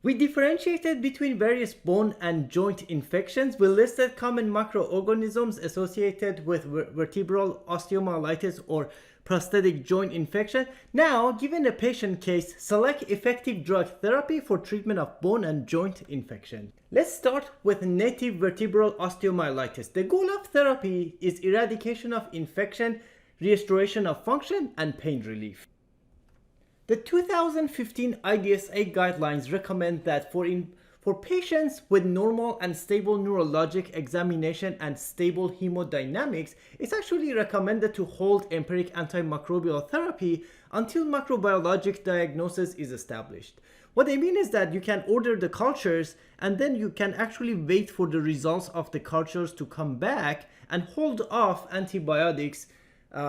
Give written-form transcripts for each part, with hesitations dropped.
We differentiated between various bone and joint infections. We listed common microorganisms associated with vertebral osteomyelitis or prosthetic joint infection. Now, given a patient case, select effective drug therapy for treatment of bone and joint infection. Let's start with native vertebral osteomyelitis. The goal of therapy is eradication of infection, restoration of function, and pain relief. The 2015 IDSA guidelines recommend that for patients with normal and stable neurologic examination and stable hemodynamics, it's actually recommended to hold empiric antimicrobial therapy until microbiologic diagnosis is established. What I mean is that you can order the cultures and then you can actually wait for the results of the cultures to come back and hold off antibiotics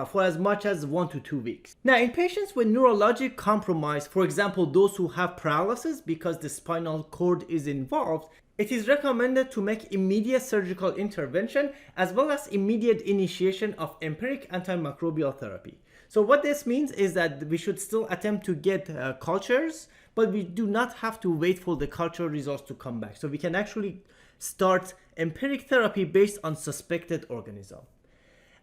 for as much as 1 to 2 weeks. Now, in patients with neurologic compromise, for example, those who have paralysis because the spinal cord is involved, it is recommended to make immediate surgical intervention as well as immediate initiation of empiric antimicrobial therapy. So what this means is that we should still attempt to get cultures, but we do not have to wait for the culture results to come back. So we can actually start empiric therapy based on suspected organism.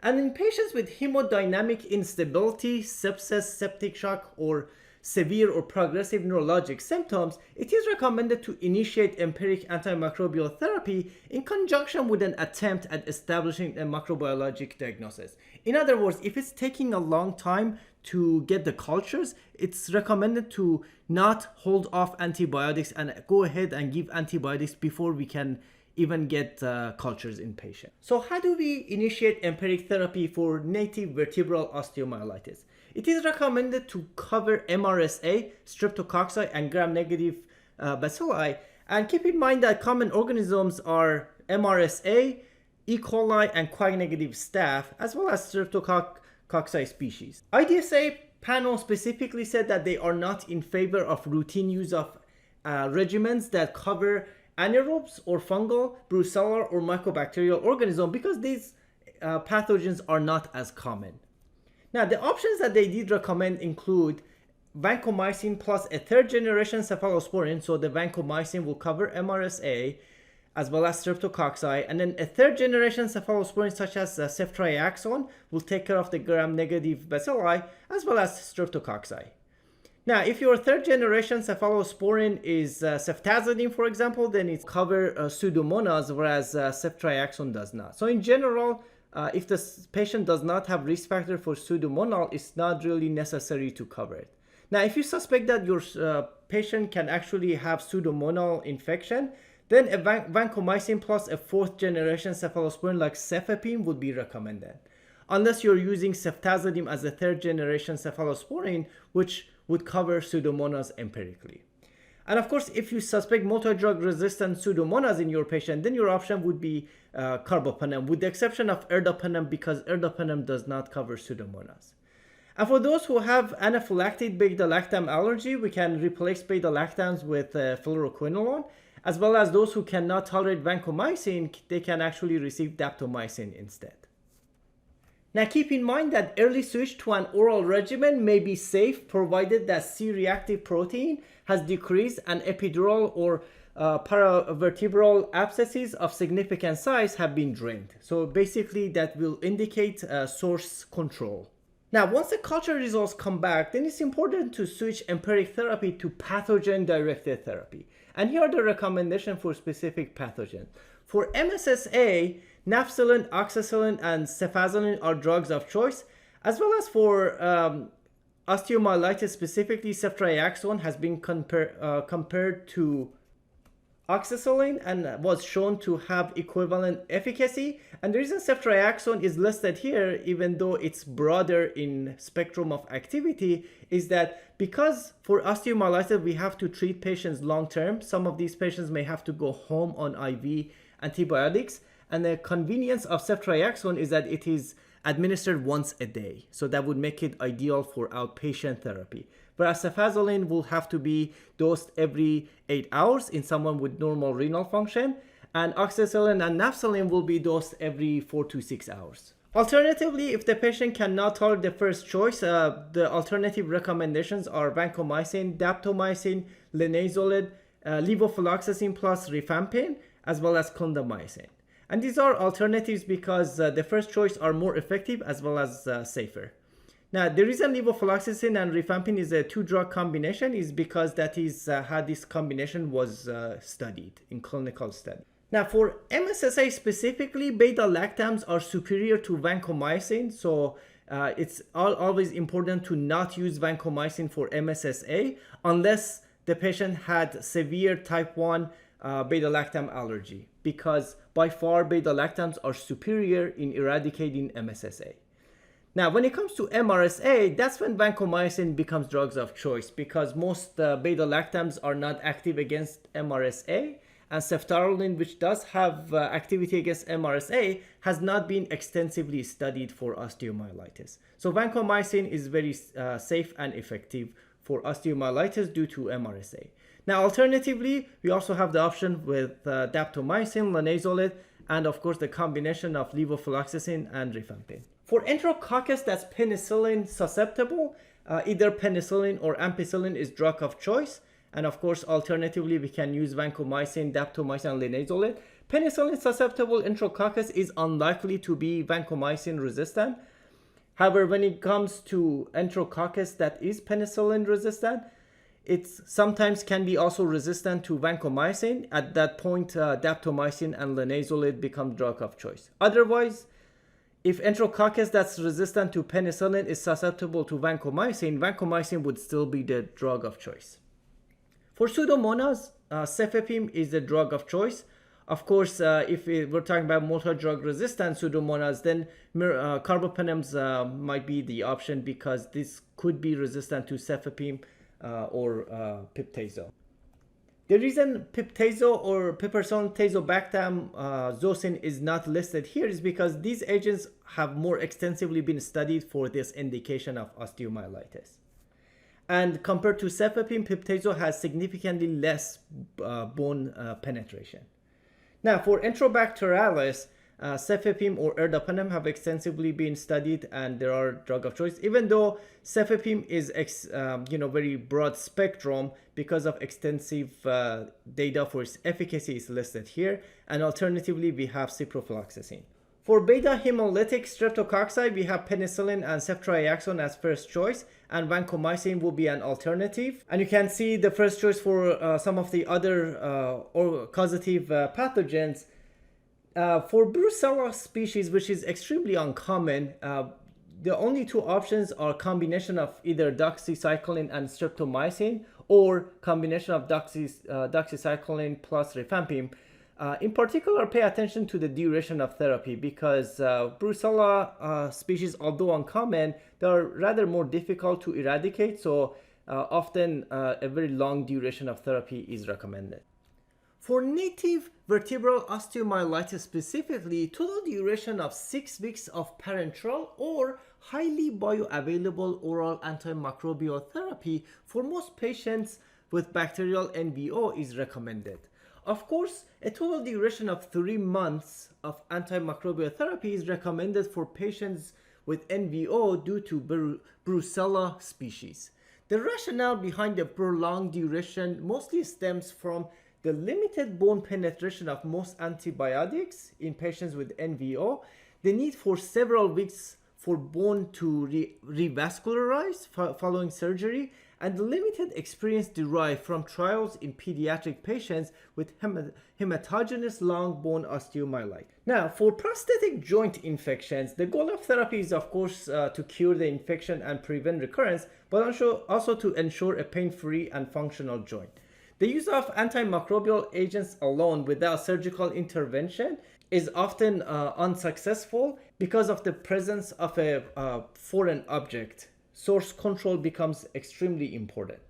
And in patients with hemodynamic instability, sepsis, septic shock, or severe or progressive neurologic symptoms, it is recommended to initiate empiric antimicrobial therapy in conjunction with an attempt at establishing a microbiologic diagnosis. In other words, if it's taking a long time to get the cultures, it's recommended to not hold off antibiotics and go ahead and give antibiotics before we can even get cultures in patients. So how do we initiate empiric therapy for native vertebral osteomyelitis? It is recommended to cover MRSA, streptococci, and gram-negative bacilli. And keep in mind that common organisms are MRSA, E. coli, and quag-negative staph, as well as streptococci species. IDSA panel specifically said that they are not in favor of routine use of regimens that cover anaerobes or fungal, brucellar, or mycobacterial organism because these pathogens are not as common. Now, the options that they did recommend include vancomycin plus a third generation cephalosporin. So the vancomycin will cover MRSA as well as streptococci, and then a third generation cephalosporin such as ceftriaxone will take care of the gram-negative bacilli as well as streptococci. Now, if your third generation cephalosporin is ceftazidime, for example, then it covers Pseudomonas, whereas ceftriaxone does not. So in general, if the patient does not have risk factor for Pseudomonal, it's not really necessary to cover it. Now, if you suspect that your patient can actually have Pseudomonal infection, then a vancomycin plus a fourth generation cephalosporin like cefepime would be recommended. Unless you're using ceftazidime as a third generation cephalosporin, which would cover Pseudomonas empirically. And of course, if you suspect multi-drug resistant Pseudomonas in your patient, then your option would be carbapenem, with the exception of ertapenem because ertapenem does not cover Pseudomonas. And for those who have anaphylactic beta-lactam allergy, we can replace beta-lactams with fluoroquinolone, as well as those who cannot tolerate vancomycin, they can actually receive daptomycin instead. Now keep in mind that early switch to an oral regimen may be safe provided that C-reactive protein has decreased and epidural or paravertebral abscesses of significant size have been drained. So basically that will indicate source control. Now once the culture results come back, then it's important to switch empiric therapy to pathogen-directed therapy. And here are the recommendations for specific pathogens. For MSSA, nafcillin, oxacillin, and cefazolin are drugs of choice, as well as for osteomyelitis specifically, ceftriaxone has been compared to oxacillin and was shown to have equivalent efficacy. And the reason ceftriaxone is listed here, even though it's broader in spectrum of activity, is that because for osteomyelitis we have to treat patients long term, some of these patients may have to go home on IV antibiotics, and the convenience of ceftriaxone is that it is administered once a day. So that would make it ideal for outpatient therapy. Whereas cefazolin will have to be dosed every 8 hours in someone with normal renal function, and oxacillin and nafcillin will be dosed every 4 to 6 hours. Alternatively, if the patient cannot tolerate the first choice, the alternative recommendations are vancomycin, daptomycin, linezolid, levofloxacin plus rifampin, as well as clindamycin. And these are alternatives because the first choice are more effective as well as safer. Now, the reason levofloxacin and rifampin is a two-drug combination is because that is how this combination was studied in clinical study. Now, for MSSA specifically, beta-lactams are superior to vancomycin, so it's always important to not use vancomycin for MSSA unless the patient had severe type 1 beta-lactam allergy, because by far beta-lactams are superior in eradicating MSSA. Now, when it comes to MRSA, that's when vancomycin becomes drugs of choice, because most beta-lactams are not active against MRSA, and ceftaroline, which does have activity against MRSA, has not been extensively studied for osteomyelitis. So vancomycin is very safe and effective for osteomyelitis due to MRSA. Now, alternatively, we also have the option with daptomycin, linezolid, and of course the combination of levofloxacin and rifampin. For enterococcus that's penicillin susceptible, either penicillin or ampicillin is drug of choice. And of course, alternatively, we can use vancomycin, daptomycin, and linezolid. Penicillin susceptible enterococcus is unlikely to be vancomycin resistant. However, when it comes to enterococcus that is penicillin resistant, it sometimes can be also resistant to vancomycin. At that point, daptomycin and linezolid become drug of choice. Otherwise, if enterococcus that's resistant to penicillin is susceptible to vancomycin, vancomycin would still be the drug of choice. For Pseudomonas, cefepime is the drug of choice. Of course, if we're talking about multi-drug resistant Pseudomonas, then carbapenems might be the option, because this could be resistant to cefepime or piptazo. The reason piptazo or piperacillin tazobactam zosyn is not listed here is because these agents have more extensively been studied for this indication of osteomyelitis. And compared to cefepime, piptazo has significantly less bone penetration. Now, for Enterobacterialis, cefepime or ertapenem have extensively been studied, and there are drug of choice, even though cefepime is very broad spectrum because of extensive data for its efficacy is listed here. And alternatively, we have ciprofloxacin. For beta hemolytic streptococci, we have penicillin and ceftriaxone as first choice, and vancomycin will be an alternative. And you can see the first choice for some of the other causative pathogens. For Brucella species, which is extremely uncommon, the only two options are combination of either doxycycline and streptomycin, or combination of doxycycline plus rifampin. In particular, pay attention to the duration of therapy, because Brucella species, although uncommon, they are rather more difficult to eradicate, so often a very long duration of therapy is recommended. For native vertebral osteomyelitis specifically, total duration of 6 weeks of parenteral or highly bioavailable oral antimicrobial therapy for most patients with bacterial NVO is recommended. Of course, a total duration of 3 months of antimicrobial therapy is recommended for patients with NVO due to Brucella species. The rationale behind the prolonged duration mostly stems from the limited bone penetration of most antibiotics in patients with NVO, the need for several weeks for bone to revascularize following surgery, and the limited experience derived from trials in pediatric patients with hematogenous long bone osteomyelitis. Now, for prosthetic joint infections, the goal of therapy is, of course, to cure the infection and prevent recurrence, but also to ensure a pain-free and functional joint. The use of antimicrobial agents alone without surgical intervention is often unsuccessful because of the presence of a foreign object. Source control becomes extremely important.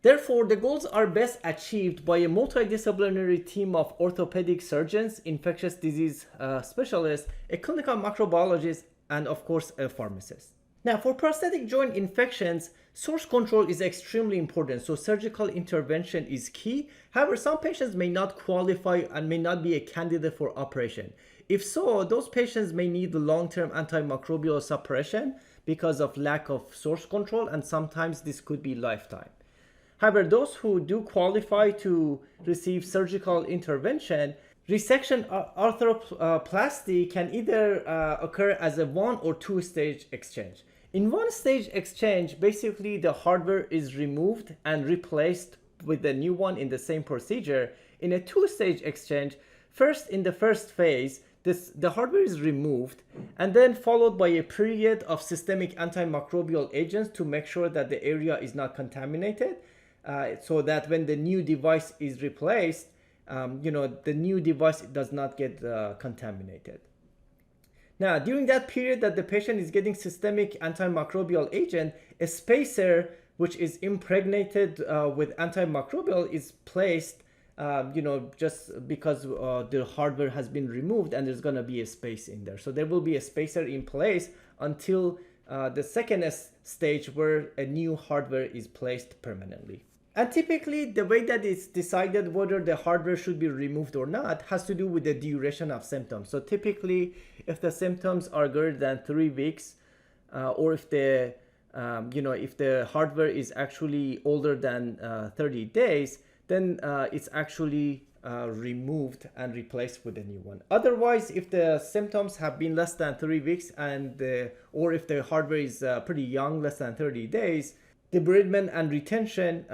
Therefore, the goals are best achieved by a multidisciplinary team of orthopedic surgeons, infectious disease specialists, a clinical microbiologist, and of course, a pharmacist. Now, for prosthetic joint infections, source control is extremely important, so surgical intervention is key. However, some patients may not qualify and may not be a candidate for operation. If so, those patients may need long-term antimicrobial suppression because of lack of source control, and sometimes this could be lifetime. However, those who do qualify to receive surgical intervention, resection arthroplasty can either occur as a 1 or 2-stage exchange. In 1-stage exchange, basically the hardware is removed and replaced with a new one in the same procedure. In a 2-stage exchange, first in the first phase, the hardware is removed and then followed by a period of systemic antimicrobial agents to make sure that the area is not contaminated, so that when the new device is replaced, the new device does not get contaminated. Now, during that period that the patient is getting systemic antimicrobial agent, a spacer which is impregnated with antimicrobial is placed, just because the hardware has been removed and there's going to be a space in there. So there will be a spacer in place until the second stage where a new hardware is placed permanently. And typically, the way that it's decided whether the hardware should be removed or not has to do with the duration of symptoms. So typically, if the symptoms are greater than 3 weeks, or if the hardware is actually older than 30 days, then it's actually removed and replaced with a new one. Otherwise, if the symptoms have been less than 3 weeks or if the hardware is pretty young, less than 30 days, debridement and retention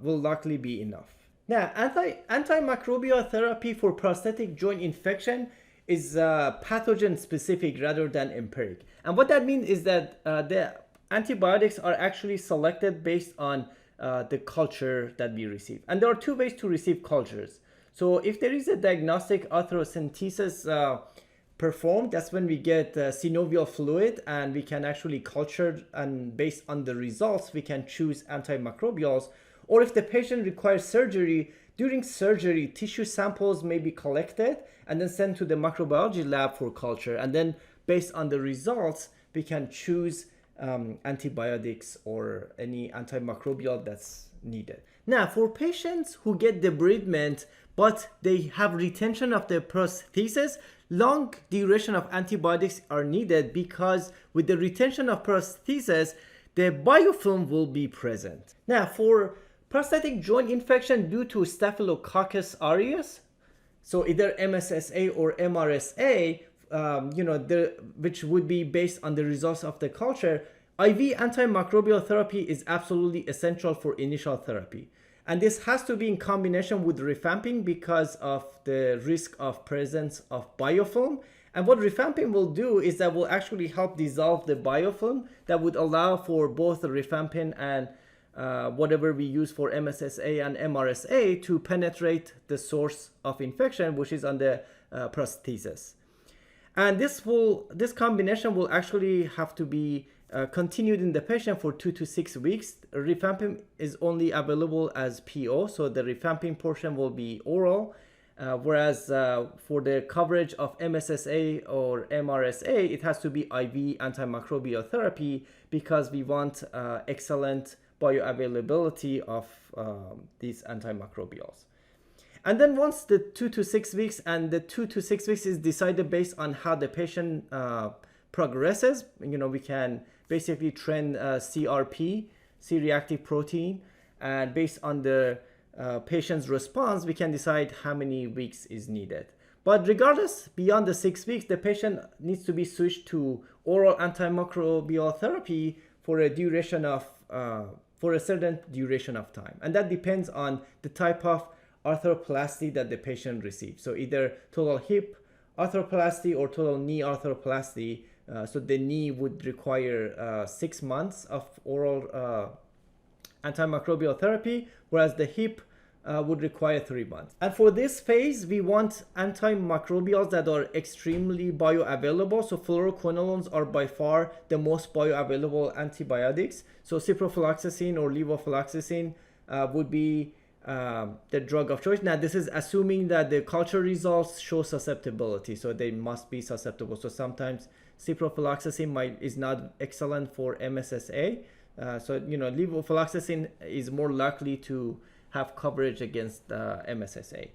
will likely be enough. Now, antimicrobial therapy for prosthetic joint infection is pathogen specific rather than empiric. And what that means is that the antibiotics are actually selected based on the culture that we receive. And there are 2 ways to receive cultures. So if there is a diagnostic arthrocentesis performed, that's when we get synovial fluid and we can actually culture, and based on the results we can choose antimicrobials. Or if the patient requires surgery, during surgery tissue samples may be collected and then sent to the microbiology lab for culture, and then based on the results we can choose antibiotics or any antimicrobial that's needed. Now, for patients who get debridement but they have retention of the prosthesis, long duration of antibiotics are needed because with the retention of prosthesis, the biofilm will be present. Now, for prosthetic joint infection due to Staphylococcus aureus, so either MSSA or MRSA, which would be based on the results of the culture, IV antimicrobial therapy is absolutely essential for initial therapy. And this has to be in combination with rifampin because of the risk of presence of biofilm. And what rifampin will do is that will actually help dissolve the biofilm that would allow for both the rifampin and whatever we use for MSSA and MRSA to penetrate the source of infection, which is on the prosthesis. And this combination will actually have to be continued in the patient for 2 to 6 weeks. Rifampin is only available as PO, so the rifampin portion will be oral, whereas for the coverage of MSSA or MRSA, it has to be IV antimicrobial therapy because we want excellent bioavailability of these antimicrobials. And then once the 2 to 6 weeks, and the 2 to 6 weeks is decided based on how the patient progresses, we can basically trend CRP, C-reactive protein, and based on the patient's response, we can decide how many weeks is needed. But regardless, beyond the 6 weeks, the patient needs to be switched to oral antimicrobial therapy for a certain duration of time. And that depends on the type of arthroplasty that the patient receives. So either total hip arthroplasty or total knee arthroplasty. So the knee would require 6 months of oral antimicrobial therapy, whereas the hip would require 3 months. And for this phase, we want antimicrobials that are extremely bioavailable. So fluoroquinolones are by far the most bioavailable antibiotics. So ciprofloxacin or levofloxacin would be the drug of choice. Now, this is assuming that the culture results show susceptibility, so they must be susceptible. So sometimes ciprofloxacin is not excellent for MSSA. Levofloxacin is more likely to have coverage against MSSA.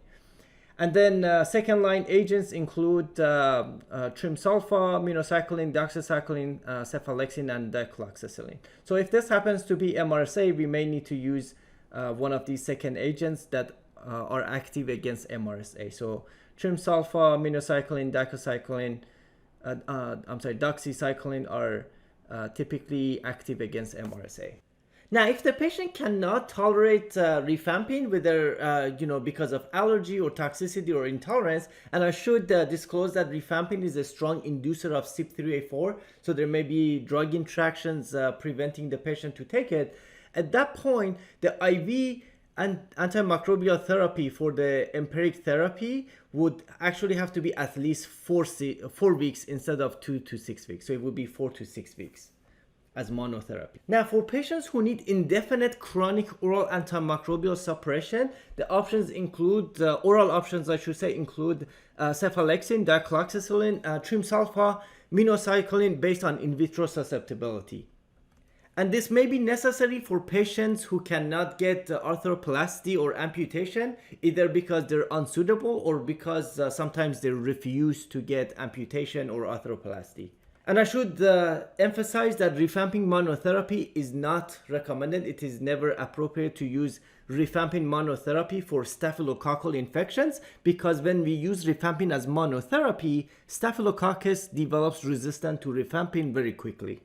And then second line agents include trimsulfa, minocycline, doxycycline, cephalexin, and dicloxacillin. So if this happens to be MRSA, we may need to use one of these second agents that are active against MRSA. So trimsulfa, minocycline, doxycycline are typically active against MRSA. Now, if the patient cannot tolerate rifampin, whether because of allergy or toxicity or intolerance, and I should disclose that rifampin is a strong inducer of CYP3A4, so there may be drug interactions preventing the patient to take it. At that point, the IV and antimicrobial therapy for the empiric therapy would actually have to be at least 4 weeks instead of 2 to 6 weeks. So it would be 4 to 6 weeks as monotherapy. Now, for patients who need indefinite chronic oral antimicrobial suppression, the options include, oral options I should say, include cephalexin, dicloxacillin, trimsulfa, minocycline based on in vitro susceptibility. And this may be necessary for patients who cannot get arthroplasty or amputation, either because they're unsuitable or because sometimes they refuse to get amputation or arthroplasty. And I should emphasize that rifampin monotherapy is not recommended. It is never appropriate to use rifampin monotherapy for staphylococcal infections, because when we use rifampin as monotherapy, staphylococcus develops resistance to rifampin very quickly.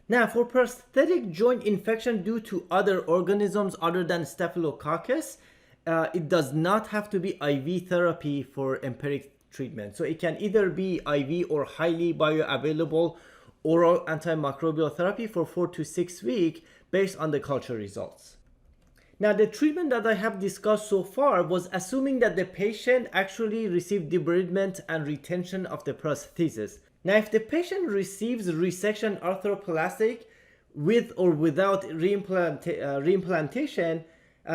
Now, for prosthetic joint infection due to other organisms other than staphylococcus, it does not have to be IV therapy for empiric treatment. So it can either be IV or highly bioavailable oral antimicrobial therapy for 4 to 6 weeks based on the culture results. Now, the treatment that I have discussed so far was assuming that the patient actually received debridement and retention of the prosthesis. Now, if the patient receives resection arthroplastic with or without reimplantation,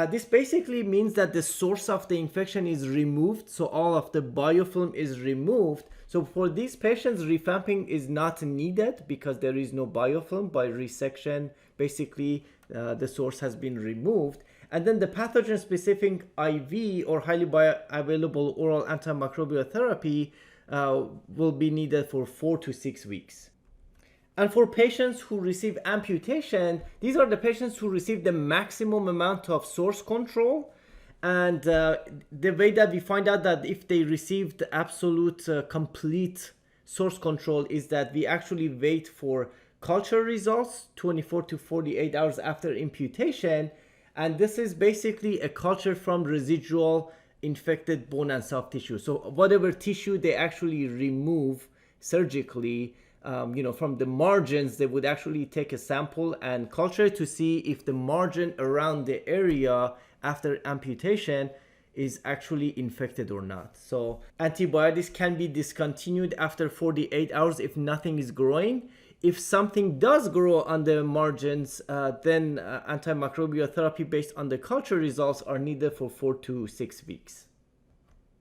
this basically means that the source of the infection is removed, so all of the biofilm is removed. So for these patients, rifampin is not needed because there is no biofilm. By resection, basically the source has been removed. And then the pathogen-specific IV or highly bioavailable oral antimicrobial therapy will be needed for 4 to 6 weeks. And for patients who receive amputation, these are the patients who receive the maximum amount of source control. And the way that we find out that if they received absolute complete source control is that we actually wait for culture results 24 to 48 hours after imputation. And this is basically a culture from residual infected bone and soft tissue. So whatever tissue they actually remove surgically, from the margins, they would actually take a sample and culture to see if the margin around the area after amputation is actually infected or not. So antibiotics can be discontinued after 48 hours if nothing is growing. If something does grow on the margins, then antimicrobial therapy based on the culture results are needed for 4 to 6 weeks.